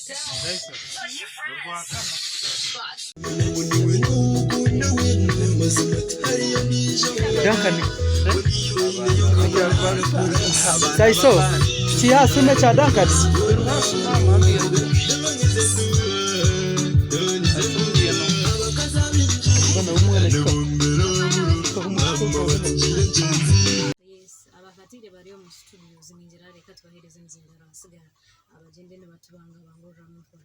Syson. Dancan. Syson. Chia sume cha Dancan. Yes, abafatire bari mu studios ninjira reka twahereze nzindaro asigara abagende ne batubanga bangora mu kwa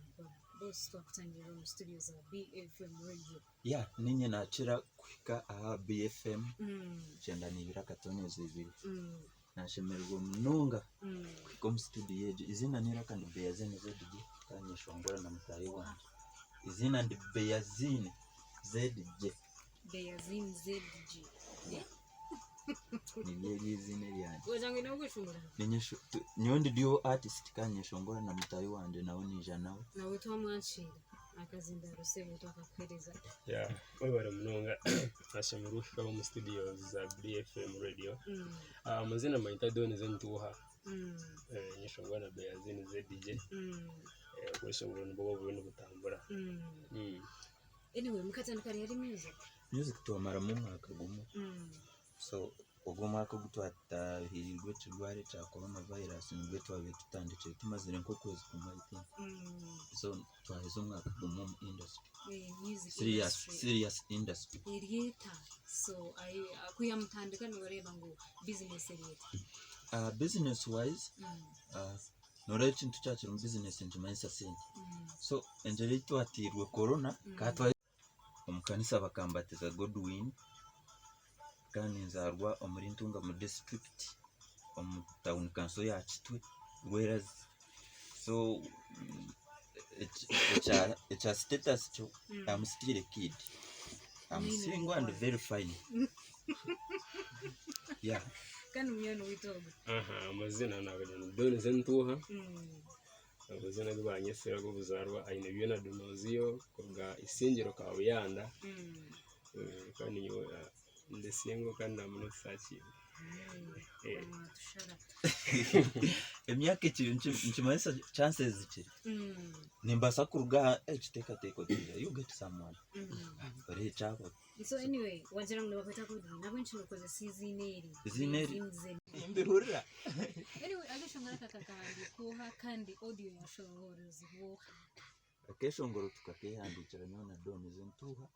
boss twakutangira mu studios za BFM radio. Yeah, ninye nachira kwika aha BFM. Chenda nibira katoneze ibiri. Nashemerwa mununga kwika mu studio yeje izina nira kandi Beazine ZDG kanyeshongora na mutari wanje. Izina ndi Beazine ZDG. Beazine ZDG. Niye izina ryanje. Wajanga ino kwishungura. Ninyesho nyondi dio artist kanyeshongora na mutari wanje nawe nija nawe. Nawe twamwanshira akazindaro se mutakakereza. Yeah, wabara munonga nashemerwa mu studios za BFM radio. Amazina mayita Doneze ntuha. Nyeshongora na Beazine ZDG. Kwishongora n'bobo bwino butambura. Anyway, mukatandukari yari music tuamara mu mwaka gumu. So ubwo mwaka gutwata hirirwe kirware cha coronavirus nibwo twabe tutandike tumazire nko kwezi kumwe. So twahizo mwaka gumu industry. Music serious industry. Iriyeta. So kuyamutandika no bareba ngo business iriyeta. Business wise nore chintu cyakira mu business ntumanisa sente. So enjeri twatirwe corona katwa omukanisa bakambatiza Godwin kandi nzarwa omurintunga mu district town council ya Kitwe whereas so it's a status to I'm still a kid. I'm single and very fine. Yeah. Kandi umwana witoga. Amazina nabagenda Doneze ntuha. Abazina banyesera go buzarwa aine byona donoziyo koga isengero kawe yanda. Kandi yo ndesengo kandi namuno sachi. Emyaka ikintu nchimanisa chances zikiri. Nimbasa kuruga ekiteka teko dira you get someone. Ore chako. So anyway, wagira ngo bakwita ko nabo nchino koze seasoneri. Imbihurira. Anyway, agashongora kakakandi koha kandi audio yashongora ziboha. Akeshongoro tukakehandikira nyona Doneze ntuha.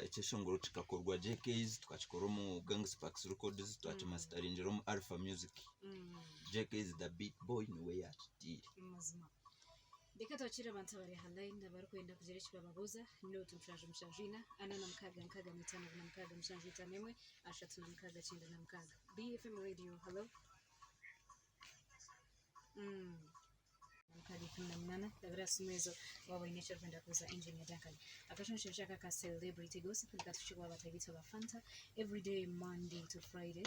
Ekeshongoro tukakorwa JKs tukachikora mu Gangsparks Records twachimasteringera mu Alpha Music. JKs the beat boy niwe yachitire. Deka twachira abantu bari halainda bari kwenda kugera kibababuza no tumshaje mshanjina ana na mkaga mitano na mkaga mshanjita nemwe ashatu na mkaga chinda na mkaga BFM radio hello mkaga kuna mnana dabra sumezo wabo inesha kwenda kuza engineer Dancan akashonsha kaka celebrity gossip tukashikwa batagita ba Fanta every day Monday to Friday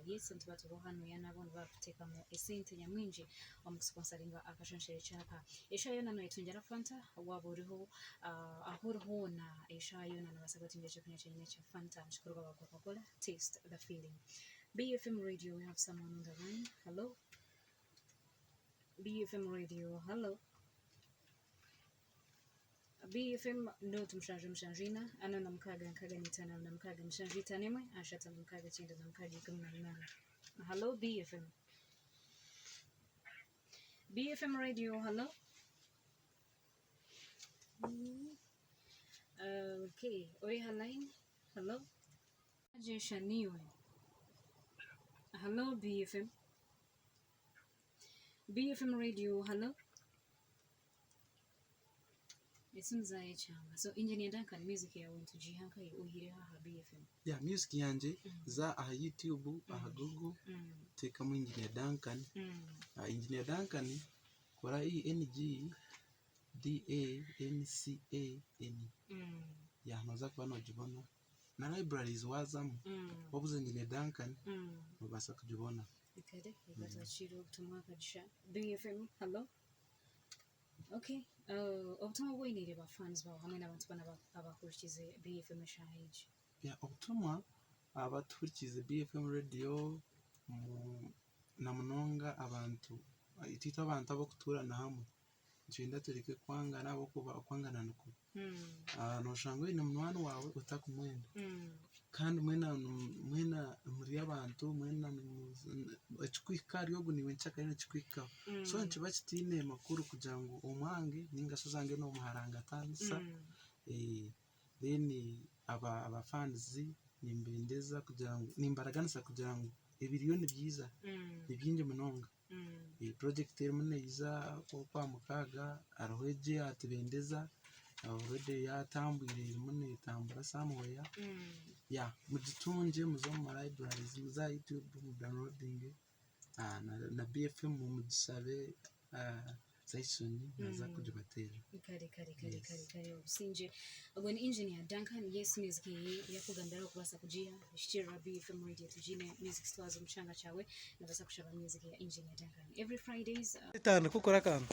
yes and batu bohano yana bona bateka mu esente nyamwinji omusponsoringa akashonsha chaka esha yona no itunjara Fanta wabo riho ahoro na esha yona na basabati ngeje kunya chenye cha Fanta mshukuru baba Coca-Cola taste the feeling BFM radio we have someone on the line hello BFM radio hello BFM no tumshanje mshanjina ana na mkaga mitana na mkaga mshanjita nemwe ashata na mkaga chinda na mkaga 18 hello BFM radio hello okay oi line hello ajesha niwe hello BFM radio hello Isunza yechanga so engineer Dancan music ya went to jihanka uhire ha BFM yeah music yanje za YouTube Google teka mu engineer Dancan engineer Dancan kora NG DANCAN yeah noza kubana jibona na libraries wazamu wabuze engineer Dancan mubasa kujibona ikade batachiro kutumaka jisha BFM hello okay obutumwa bwinire ba fans bawe hamwe n'abantu bana abakurikize BFM shahiji yeah obutumwa abaturikize BFM radio na munonga abantu itita abantu abo kuturana hamwe nchenda tureke kwangana abo kuba kwangana nuko no shangwe ni mwana wawe utakumwenda kandi mwena muri abantu mwena echikwika ryo guni wenchaka ine chikwika so nchiba chitine makuru kugira ngo umwange ninga sozange no muharanga tanisa then aba fans nimbendeza kugira ngo nimbaraganisa kugira ngo ibiriyo ni byiza nibyinje munonga project termine iza kwa mukaga arweje atibendeza already yatambwire mune tambura samoya ya mugitunje muzo mu libraries muza YouTube mu downloading na BFM mu gisabe Syson naza kujibatera kare usinje when engineer Dancan yes music yakugambira kubasa kujia shira BFM radio tujine music stores mchanga chawe nabasa kushaba music ya engineer Dancan every Fridays tano kukora kama